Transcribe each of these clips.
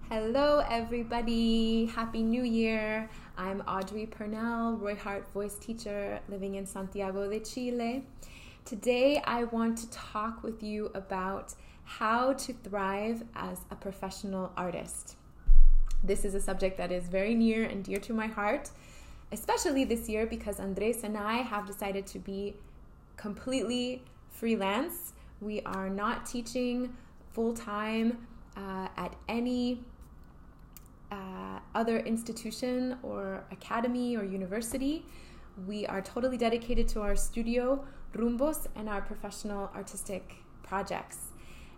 Hello everybody, Happy New Year. I'm Audrey Purnell, Roy Hart voice teacher living in Santiago de Chile. Today I want to talk with you about how to thrive as a professional artist. This is a subject that is very near and dear to my heart, especially this year because Andres and I have decided to be completely freelance. We are not teaching full-time at any other institution or academy or university. We are totally dedicated to our studio, Rumbos, and our professional artistic projects.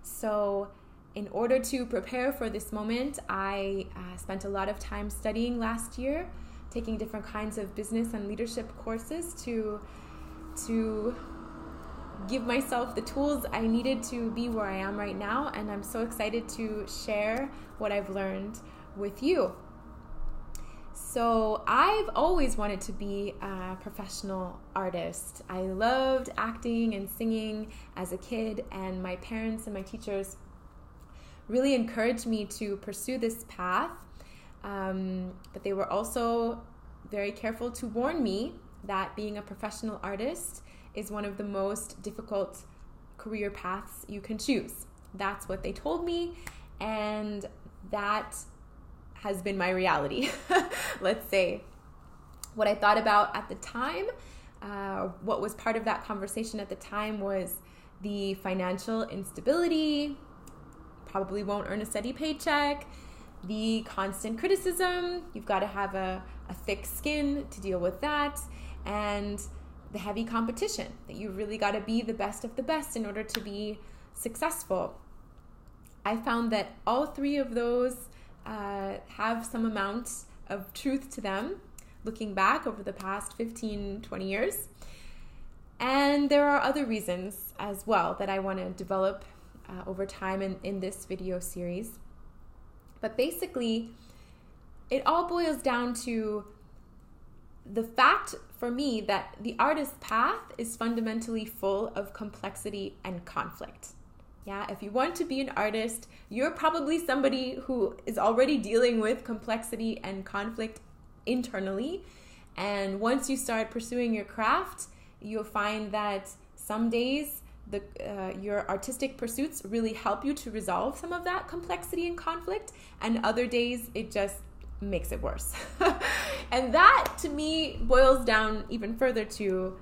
So in order to prepare for this moment, I spent a lot of time studying last year, taking different kinds of business and leadership courses to give myself the tools I needed to be where I am right now, and I'm so excited to share what I've learned with you. So I've always wanted to be a professional artist. I loved acting and singing as a kid, and my parents and my teachers really encouraged me to pursue this path, but they were also very careful to warn me that being a professional artist is one of the most difficult career paths you can choose. That's what they told me, and that has been my reality, let's say. What I thought about at the time, what was part of that conversation at the time was the financial instability, probably won't earn a steady paycheck, the constant criticism, you've got to have a thick skin to deal with that, and the heavy competition, that you really got to be the best of the best in order to be successful. I found that all three of those have some amount of truth to them, looking back over the past 15, 20 years. And there are other reasons as well that I want to develop over time in this video series. But basically, it all boils down to the fact for me that the artist's path is fundamentally full of complexity and conflict. Yeah, if you want to be an artist, you're probably somebody who is already dealing with complexity and conflict internally. And once you start pursuing your craft, you'll find that some days your artistic pursuits really help you to resolve some of that complexity and conflict, and other days it just makes it worse. And that, to me, boils down even further to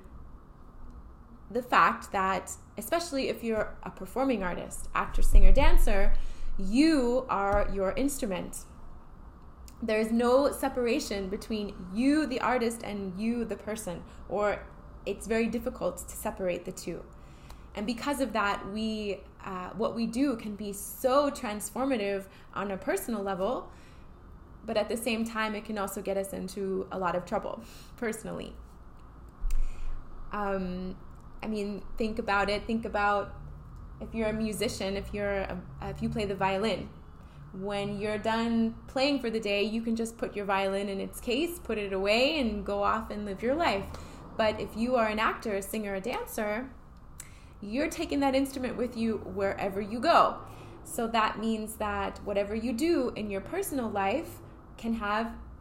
the fact that, especially if you're a performing artist, actor, singer, dancer, you are your instrument. There's no separation between you, the artist, and you, the person, or it's very difficult to separate the two. And because of that, what we do can be so transformative on a personal level, but at the same time, it can also get us into a lot of trouble, personally. Think about it. Think about if you're a musician, if you play the violin. When you're done playing for the day, you can just put your violin in its case, put it away, and go off and live your life. But if you are an actor, a singer, a dancer, you're taking that instrument with you wherever you go. So that means that whatever you do in your personal life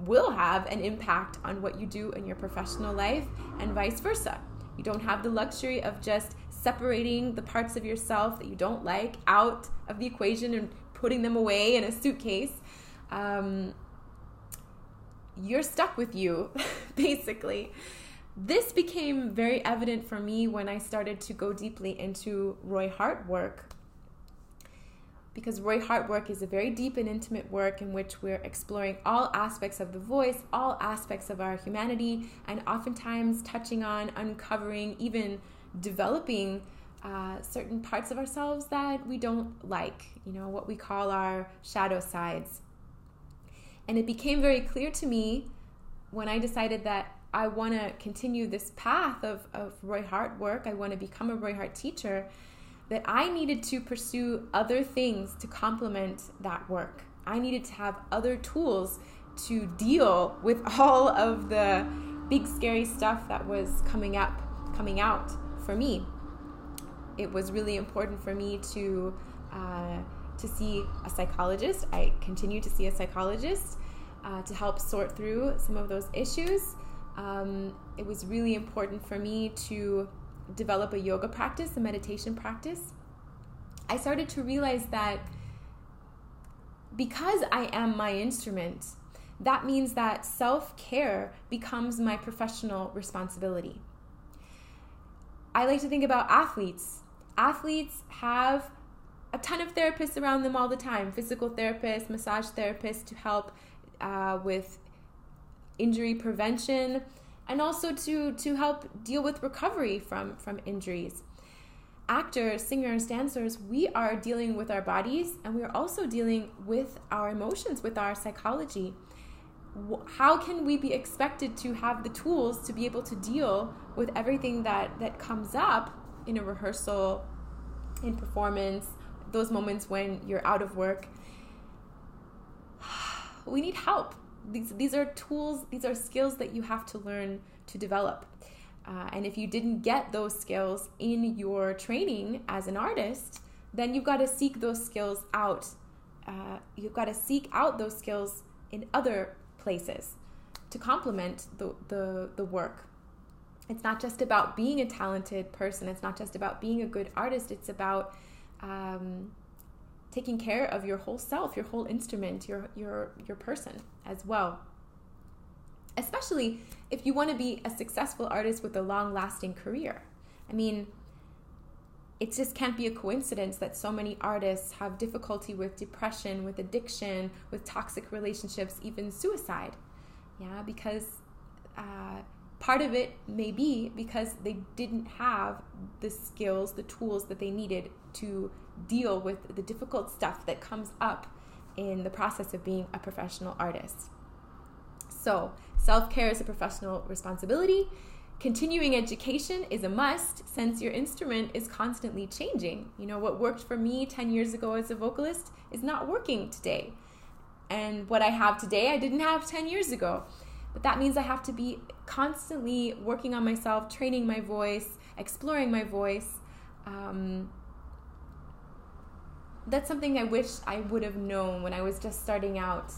will have an impact on what you do in your professional life, and vice versa. You don't have the luxury of just separating the parts of yourself that you don't like out of the equation and putting them away in a suitcase. You're stuck with you, basically. This became very evident for me when I started to go deeply into Roy Hart work, because Roy Hart work is a very deep and intimate work in which we're exploring all aspects of the voice, all aspects of our humanity, and oftentimes touching on, uncovering, even developing certain parts of ourselves that we don't like, what we call our shadow sides. And it became very clear to me when I decided that I want to continue this path of Roy Hart work, I want to become a Roy Hart teacher, that I needed to pursue other things to complement that work. I needed to have other tools to deal with all of the big scary stuff that was coming out for me. It was really important for me to to see a psychologist. I continue to see a psychologist to help sort through some of those issues. It was really important for me to develop a yoga practice, a meditation practice. I started to realize that because I am my instrument, that means that self-care becomes my professional responsibility. I like to think about athletes. Athletes have a ton of therapists around them all the time, physical therapists, massage therapists to help with injury prevention, and also to help deal with recovery from injuries. Actors, singers, dancers, we are dealing with our bodies, and we are also dealing with our emotions, with our psychology. How can we be expected to have the tools to be able to deal with everything that comes up in a rehearsal, in performance, those moments when you're out of work? We need help. These are tools, these are skills that you have to learn to develop. And if you didn't get those skills in your training as an artist, then you've got to seek those skills out. You've got to seek out those skills in other places to complement the work. It's not just about being a talented person. It's not just about being a good artist. It's about taking care of your whole self, your whole instrument, your person as well. Especially if you want to be a successful artist with a long-lasting career. I mean, it just can't be a coincidence that so many artists have difficulty with depression, with addiction, with toxic relationships, even suicide. Yeah, because part of it may be because they didn't have the skills, the tools that they needed to deal with the difficult stuff that comes up in the process of being a professional artist. So, self-care is a professional responsibility. Continuing education is a must since your instrument is constantly changing. You know, what worked for me 10 years ago as a vocalist is not working today. And what I have today, I didn't have 10 years ago. But that means I have to be constantly working on myself, training my voice, exploring my voice. That's something I wish I would have known when I was just starting out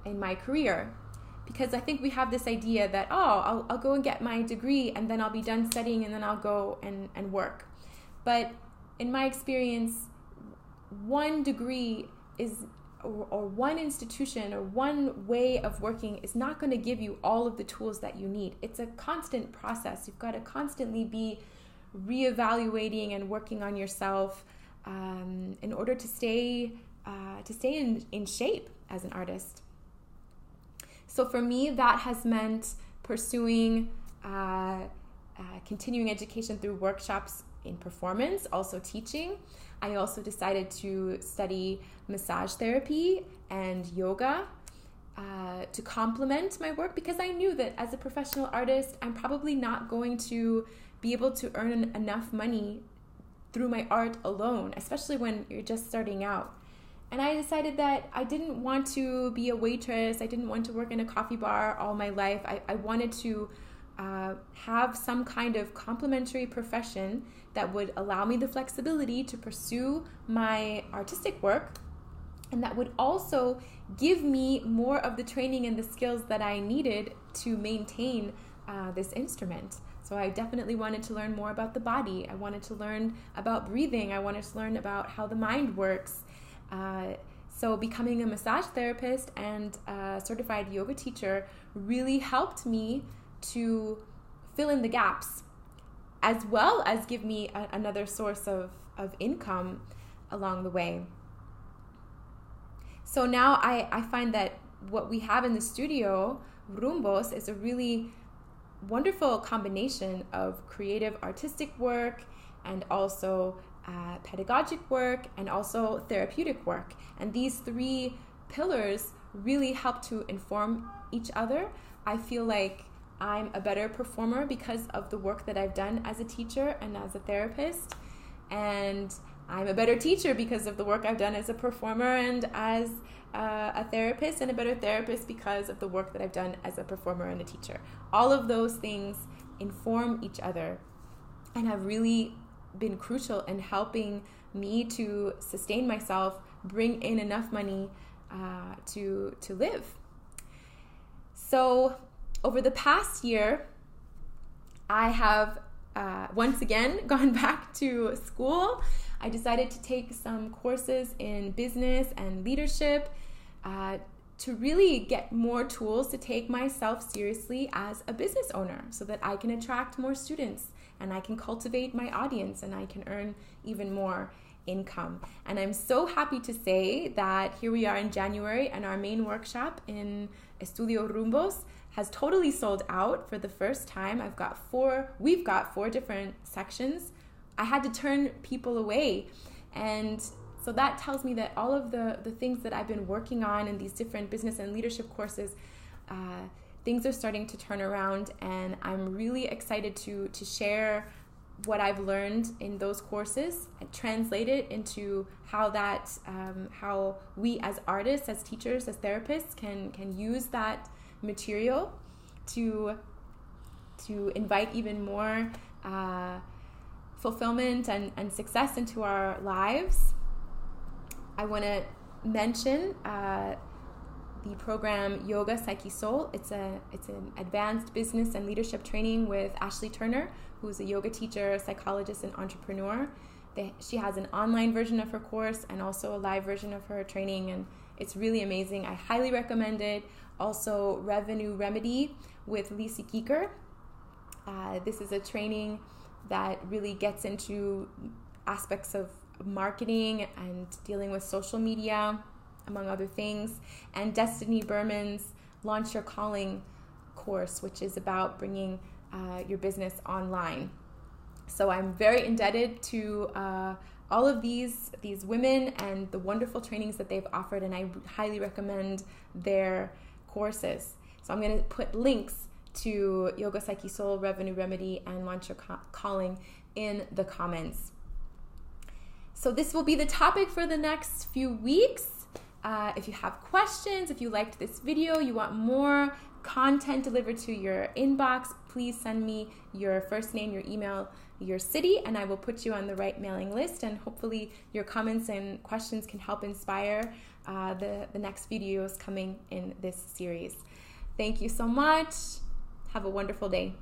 in my career. Because I think we have this idea that, I'll go and get my degree and then I'll be done studying and then I'll go and work. But in my experience, one degree or one institution or one way of working is not going to give you all of the tools that you need. It's a constant process. You've got to constantly be reevaluating and working on yourself in order to stay in shape as an artist. So for me, that has meant pursuing continuing education through workshops in performance, also teaching. I also decided to study massage therapy and yoga to complement my work, because I knew that as a professional artist, I'm probably not going to be able to earn enough money through my art alone, especially when you're just starting out. And I decided that I didn't want to be a waitress. I didn't want to work in a coffee bar all my life. I wanted to have some kind of complementary profession that would allow me the flexibility to pursue my artistic work, and that would also give me more of the training and the skills that I needed to maintain this instrument. So I definitely wanted to learn more about the body. I wanted to learn about breathing. I wanted to learn about how the mind works. So becoming a massage therapist and a certified yoga teacher really helped me to fill in the gaps, as well as give me another source of income along the way. So now I find that what we have in the studio, Rumbos, is a really wonderful combination of creative artistic work and also pedagogic work and also therapeutic work. And these three pillars really help to inform each other. I feel like I'm a better performer because of the work that I've done as a teacher and as a therapist. And I'm a better teacher because of the work I've done as a performer and as a therapist, and a better therapist because of the work that I've done as a performer and a teacher. All of those things inform each other and have really been crucial in helping me to sustain myself, bring in enough money to live. So over the past year, I have once again gone back to school. I decided to take some courses in business and leadership to really get more tools to take myself seriously as a business owner so that I can attract more students and I can cultivate my audience and I can earn even more income. And I'm so happy to say that here we are in January and our main workshop in Estudio Rumbos has totally sold out for the first time. We've got four different sections. I had to turn people away, and so that tells me that all of the things that I've been working on in these different business and leadership courses, things are starting to turn around, and I'm really excited to share what I've learned in those courses and translate it into how we as artists, as teachers, as therapists can use that material to invite even more fulfillment and success into our lives. I want to mention the program Yoga Psyche Soul. It's an advanced business and leadership training with Ashley Turner, who's a yoga teacher, psychologist, and entrepreneur. She has an online version of her course and also a live version of her training, and it's really amazing. I highly recommend it. Also, Revenue Remedy with Lisa Kieker. This is a training that really gets into aspects of marketing and dealing with social media, among other things. And Destiny Berman's Launch Your Calling course, which is about bringing your business online. So I'm very indebted to all of these women and the wonderful trainings that they've offered, and I highly recommend their courses. So I'm going to put links to Yoga Psyche Soul, Revenue Remedy, and Launch Your Calling in the comments. So this will be the topic for the next few weeks. If you have questions, if you liked this video, you want more content delivered to your inbox, please send me your first name, your email, your city, and I will put you on the right mailing list, and hopefully your comments and questions can help inspire the next videos coming in this series. Thank you so much. Have a wonderful day.